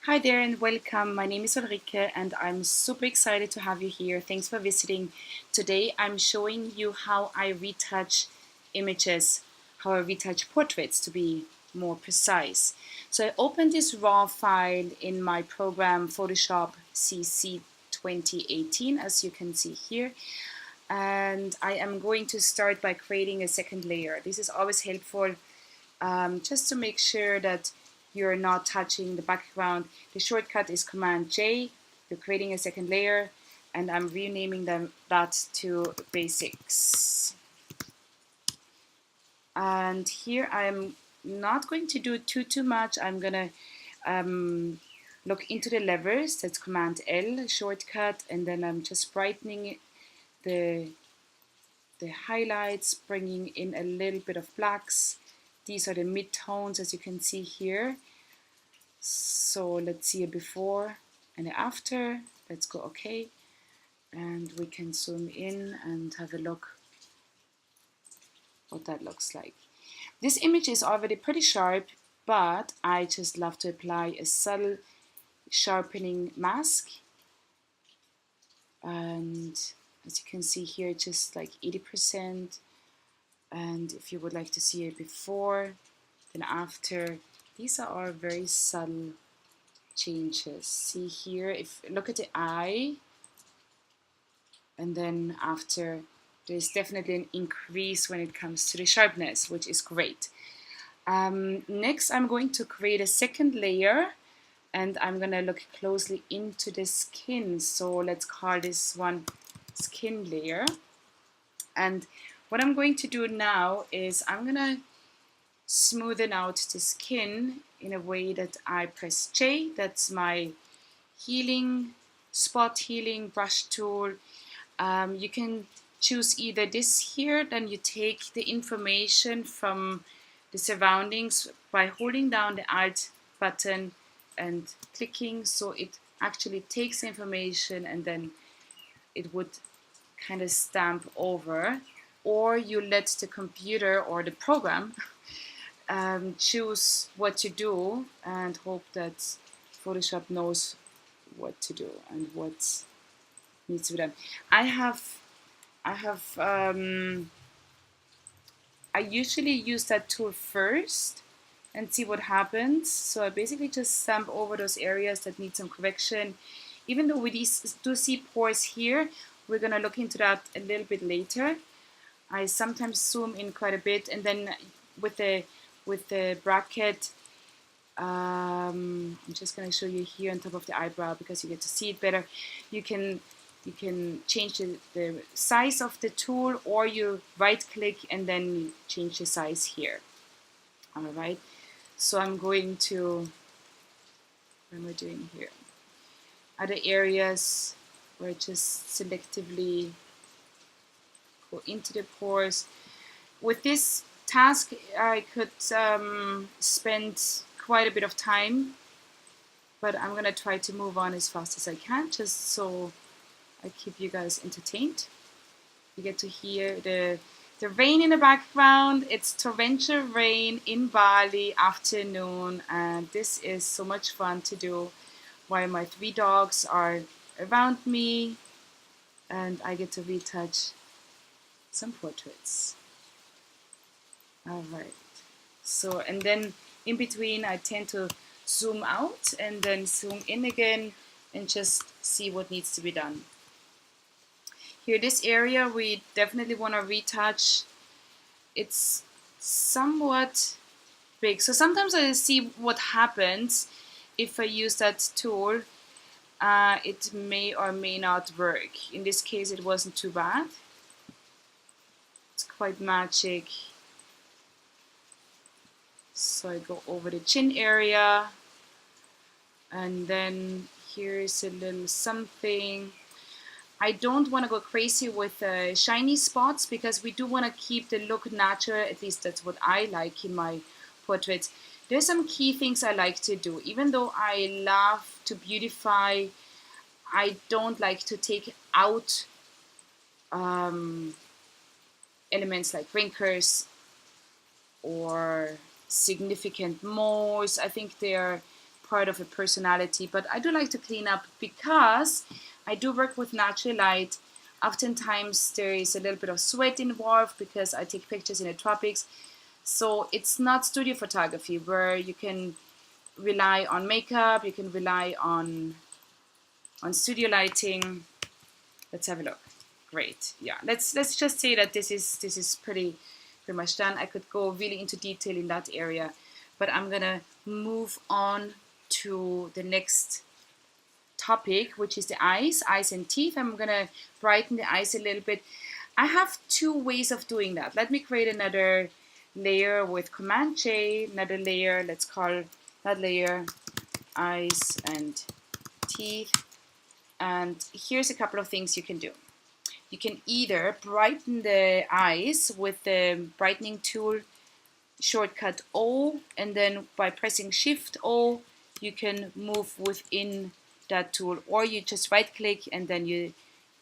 Hi there and welcome. My name is Ulrike and I'm super excited to have you here. Thanks for visiting. Today I'm showing you how I retouch images, how I retouch portraits to be more precise. So I opened this raw file in my program Photoshop CC 2018, as you can see here. And I am going to start by creating a second layer. This is always helpful just to make sure that you're not touching the background. The shortcut is Command J. You're creating a second layer, and I'm renaming that to Basics. And here I'm not going to do too much. I'm gonna look into the levers. That's Command L shortcut, and then I'm just brightening the highlights, bringing in a little bit of blacks. These are the mid-tones, as you can see here. So let's see a before and a after. Let's go OK. And we can zoom in and have a look what that looks like. This image is already pretty sharp, but I just love to apply a subtle sharpening mask. And as you can see here, just like 80%. And if you would like to see it before, then after, these are all very subtle changes. See here, if look at the eye, and then after, there's definitely an increase when it comes to the sharpness, which is great. Next, I'm going to create a second layer, and I'm gonna look closely into the skin. So let's call this one skin layer. And what I'm going to do now is I'm gonna smoothen out the skin in a way that I press J. That's my spot healing brush tool. You can choose either this here, then you take the information from the surroundings by holding down the Alt button and clicking, so it actually takes information and then it would kind of stamp over, or you let the computer or the program choose what to do and hope that Photoshop knows what to do and what needs to be done. I usually use that tool first and see what happens. So I basically just stamp over those areas that need some correction. Even though we do see pores here, we're gonna look into that a little bit later. I sometimes zoom in quite a bit, and then with the bracket, I'm just going to show you here on top of the eyebrow because you get to see it better. You can change the size of the tool, or you right click and then change the size here. All right, so I'm going to, what am I doing here? Other areas where I just selectively go into the pores. With this task, I could spend quite a bit of time, but I'm gonna try to move on as fast as I can, just so I keep you guys entertained. You get to hear the rain in the background. It's torrential rain in Bali afternoon, and this is so much fun to do while my 3 dogs are around me, and I get to retouch some portraits. All right. So, and then in between, I tend to zoom out and then zoom in again and just see what needs to be done. Here, this area, we definitely want to retouch. It's somewhat big. So sometimes I see what happens if I use that tool. It may or may not work. In this case, it wasn't too bad. It's quite magic. So I go over the chin area, and then here's a little something. I don't want to go crazy with shiny spots because we do want to keep the look natural. At least that's what I like in my portraits. There's some key things I like to do. Even though I love to beautify, I don't like to take out elements like wrinkles or significant moles. I think they're part of a personality, but I do like to clean up because I do work with natural light. Oftentimes there is a little bit of sweat involved because I take pictures in the tropics. So it's not studio photography where you can rely on makeup, you can rely on studio lighting. Let's have a look. Great. Yeah, let's just say that this is pretty much done. I could go really into detail in that area, but I'm gonna move on to the next topic, which is the eyes and teeth. I'm gonna brighten the eyes a little bit. I have two ways of doing that. Let me create another layer with Command J, another layer. Let's call that layer eyes and teeth. And here's a couple of things you can do. You can either brighten the eyes with the brightening tool, shortcut O, and then by pressing Shift O, you can move within that tool, or you just right click and then you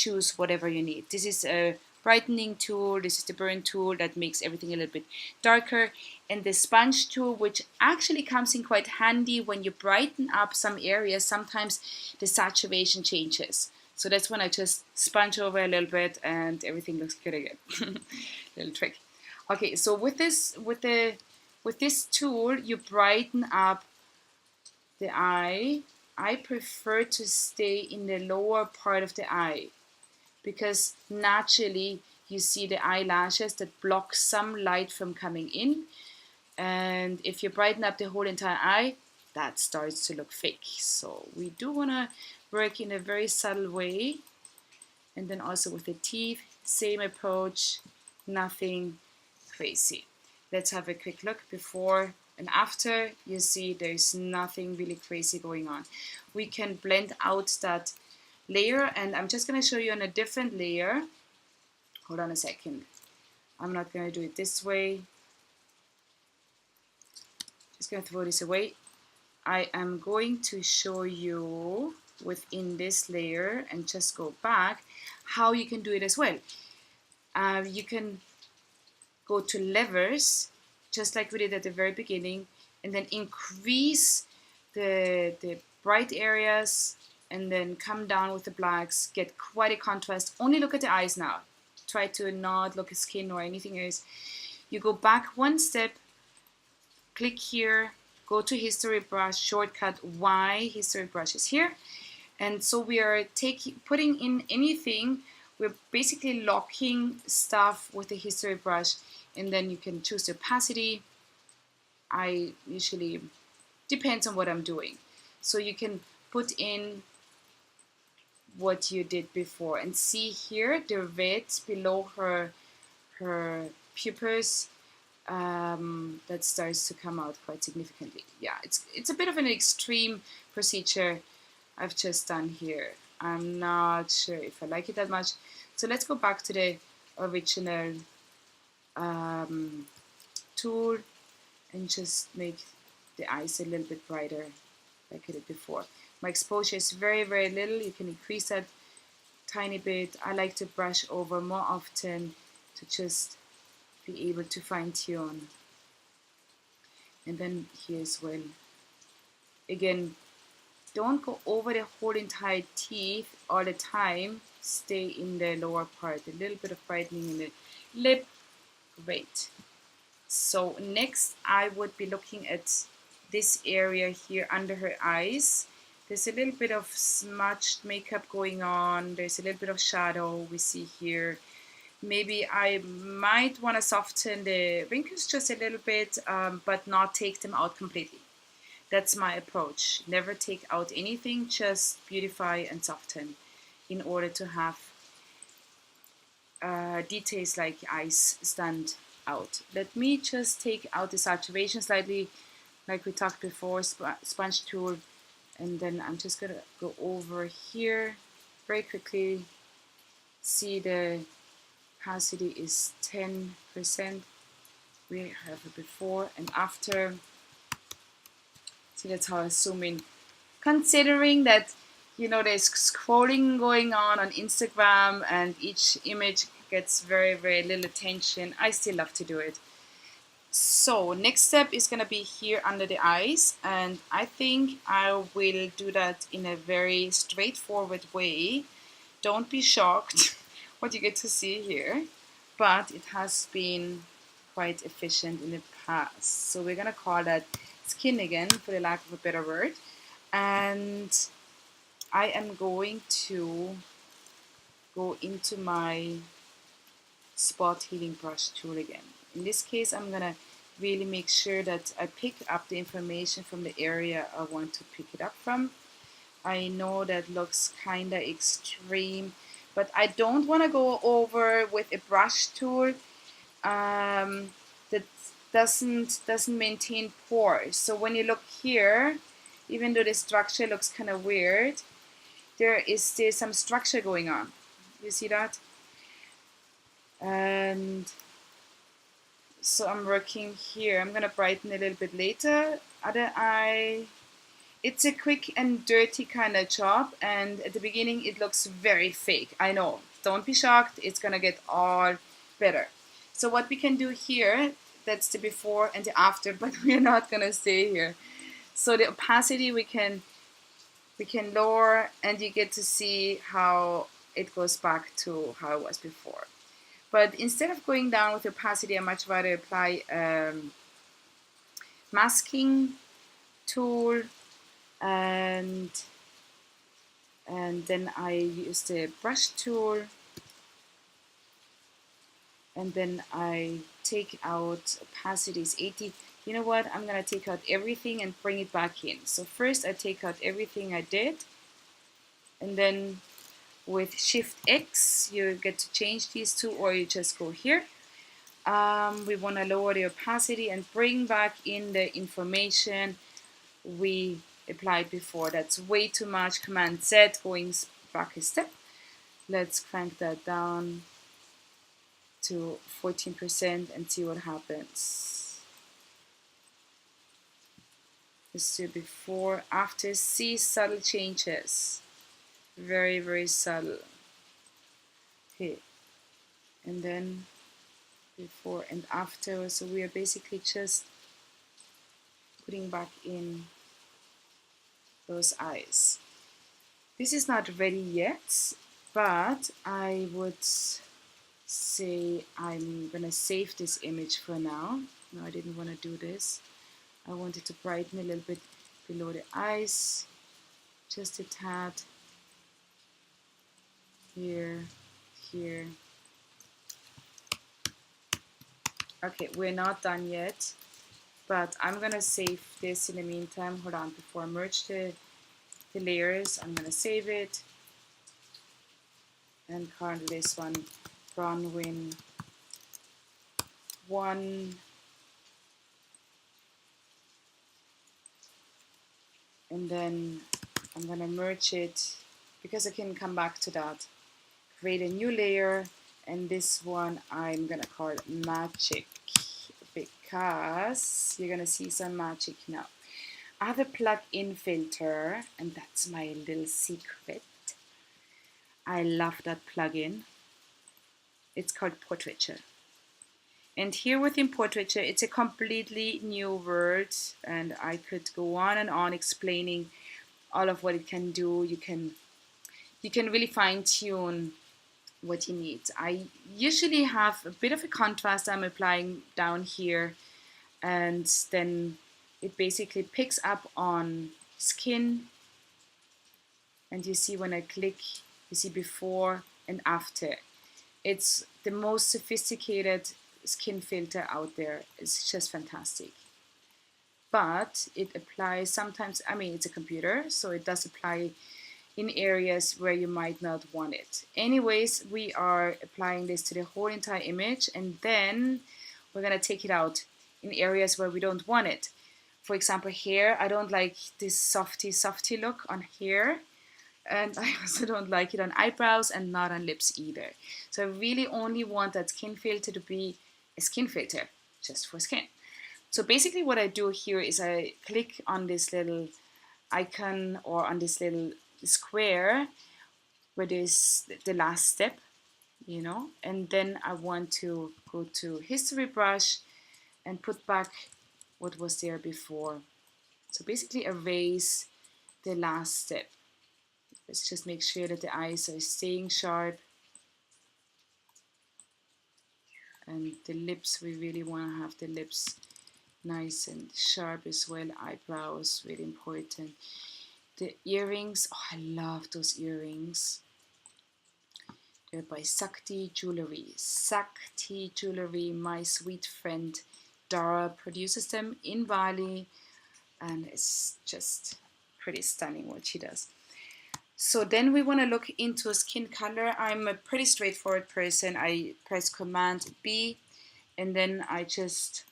choose whatever you need. This is a brightening tool, this is the burn tool that makes everything a little bit darker, and the sponge tool, which actually comes in quite handy when you brighten up some areas. Sometimes the saturation changes, so that's when I just sponge over a little bit and everything looks good again. Little trick. Okay, so with this tool you brighten up the eye. I prefer to stay in the lower part of the eye because naturally you see the eyelashes that block some light from coming in, and if you brighten up the whole entire eye, that starts to look fake. So we do want to work in a very subtle way. And then also with the teeth, same approach, nothing crazy. Let's have a quick look before and after. You see there's nothing really crazy going on. We can blend out that layer, and I'm just going to show you on a different layer. Hold on a second. I'm not going to do it this way. Just going to throw this away. I am going to show you within this layer and just go back how you can do it as well. You can go to levers, just like we did at the very beginning, and then increase the bright areas and then come down with the blacks, get quite a contrast. Only look at the eyes now. Try to not look at skin or anything else. You go back one step, click here, go to history brush, shortcut Y, history brush is here. And so we are putting in anything. We're basically locking stuff with the history brush, and then you can choose the opacity. I usually, depends on what I'm doing. So you can put in what you did before and see here the red below her pupils that starts to come out quite significantly. Yeah, it's a bit of an extreme procedure I've just done here. I'm not sure if I like it that much. So let's go back to the original tool and just make the eyes a little bit brighter like I did before. My exposure is very, very little. You can increase that tiny bit. I like to brush over more often to just be able to fine tune. And then here as well. Again, don't go over the whole entire teeth all the time. Stay in the lower part. A little bit of brightening in the lip. Great. So next I would be looking at this area here under her eyes. There's a little bit of smudged makeup going on. There's a little bit of shadow we see here. Maybe I might want to soften the wrinkles just a little bit, but not take them out completely. That's my approach. Never take out anything, just beautify and soften in order to have details like eyes stand out. Let me just take out the saturation slightly, like we talked before, sponge tool, and then I'm just gonna go over here very quickly. See the opacity is 10%. We have it before and after. See, that's how I zoom in. Considering that, you know, there's scrolling going on Instagram and each image gets very, very little attention, I still love to do it. So next step is gonna be here under the eyes, and I think I will do that in a very straightforward way. Don't be shocked what you get to see here, but it has been quite efficient in the past. So we're gonna call that skin again, for the lack of a better word. And I am going to go into my spot healing brush tool again. In this case, I'm gonna really make sure that I pick up the information from the area I want to pick it up from. I know that looks kinda extreme, but I don't want to go over with a brush tool that doesn't maintain pores. So when you look here, even though the structure looks kind of weird, there's some structure going on. You see that? And so I'm working here. I'm gonna brighten a little bit later. Other eye. It's a quick and dirty kind of job, and at the beginning it looks very fake. I know. Don't be shocked. It's gonna get all better. So what we can do here, that's the before and the after, but we're not gonna stay here. So the opacity we can lower, and you get to see how it goes back to how it was before. But instead of going down with opacity, I much rather apply masking tool, and then I use the brush tool, and then I take out opacity is 80. You know what? I'm gonna take out everything and bring it back in. So first I take out everything I did, and then with Shift X you get to change these two, or you just go here. We want to lower the opacity and bring back in the information we applied before. That's way too much. Command Z, going back a step. Let's crank that down to 14% and see what happens. Let's do before, after. See subtle changes. Very, very subtle. Okay. And then before and after. So we are basically just putting back in those eyes. This is not ready yet, but I would say I'm gonna save this image for now. No, I didn't want to do this. I wanted to brighten a little bit below the eyes, just a tad, here, here. Okay, we're not done yet, but I'm gonna save this in the meantime. Hold on, before I merge the layers, I'm gonna save it and call this one Bronwyn 1, and then I'm gonna merge it because I can come back to that. Create a new layer, and this one I'm gonna call Magic, because you're gonna see some magic now. I have a plug-in filter, and that's my little secret. I love that plugin. It's called Portraiture. And here within Portraiture, it's a completely new word, and I could go on and on explaining all of what it can do. You can really fine-tune what you need. I usually have a bit of a contrast I'm applying down here, and then it basically picks up on skin, and you see when I click, you see before and after. It's the most sophisticated skin filter out there. It's just fantastic. But it applies sometimes, I mean, it's a computer, so it does apply in areas where you might not want it. Anyways, we are applying this to the whole entire image, and then we're gonna take it out in areas where we don't want it. For example, here, I don't like this softy look on here, and I also don't like it on eyebrows and not on lips either. So I really only want that skin filter to be a skin filter, just for skin. So basically what I do here is I click on this little icon or on this little square where there's the last step, you know, and then I want to go to history brush and put back what was there before. So basically erase the last step. Let's just make sure that the eyes are staying sharp. And the lips, we really want to have the lips nice and sharp as well. Eyebrows, really important. The earrings, oh, I love those earrings. They're by Sakti Jewelry. Sakti Jewelry, my sweet friend Dara produces them in Bali, and it's just pretty stunning what she does. So then we want to look into skin color. I'm a pretty straightforward person. I press Command B, and then I just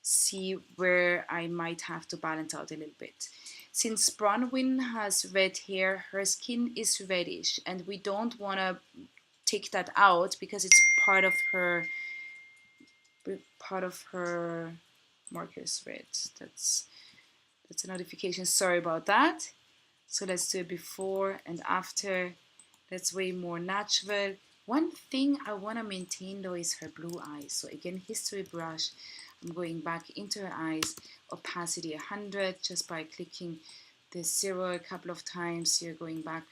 see where I might have to balance out a little bit. Since Bronwyn has red hair, her skin is reddish, and we don't want to take that out because it's part of her markers red. That's a notification. Sorry about that. So let's do it before and after. That's way more natural. One thing I want to maintain though is her blue eyes. So again, history brush. I'm going back into her eyes. Opacity 100 just by clicking the 0 a couple of times. You're going back.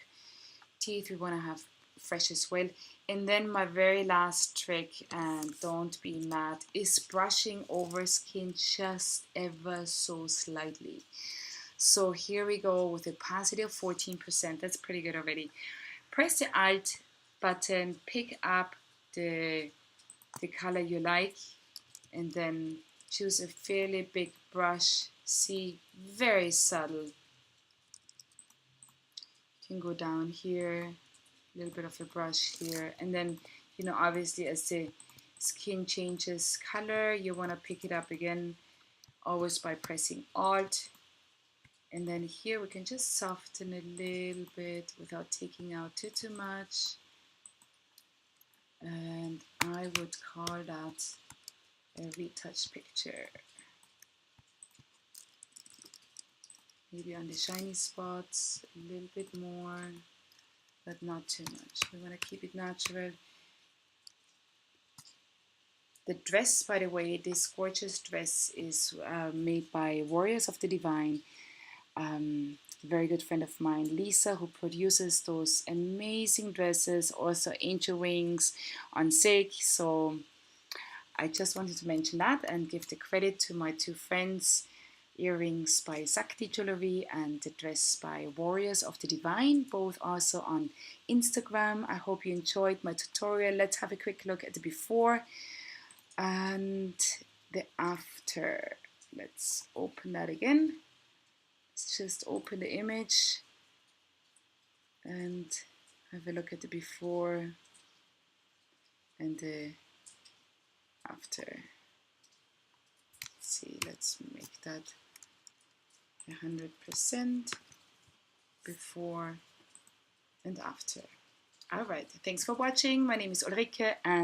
Teeth we want to have fresh as well. And then my very last trick, and don't be mad, is brushing over skin just ever so slightly. So here we go with opacity of 14%. That's pretty good already. Press the Alt button, pick up the color you like, and then choose a fairly big brush. See, very subtle. You can go down here, a little bit of a brush here, and then, you know, obviously as the skin changes color, you want to pick it up again, always by pressing Alt. And then here we can just soften a little bit without taking out too much. And I would call that a retouch picture. Maybe on the shiny spots, a little bit more, but not too much. We want to keep it natural. The dress, by the way, this gorgeous dress is made by Warriors of the Divine. Very good friend of mine, Lisa, who produces those amazing dresses, also angel wings on silk. So I just wanted to mention that and give the credit to my two friends, earrings by Sakti Jewelry and the dress by Warriors of the Divine, both also on Instagram. I hope you enjoyed my tutorial. Let's have a quick look at the before and the after. Let's open that again. Let's just open the image and have a look at the before and the after. Let's see, let's make that 100% before and after. All right, thanks for watching. My name is Ulrike and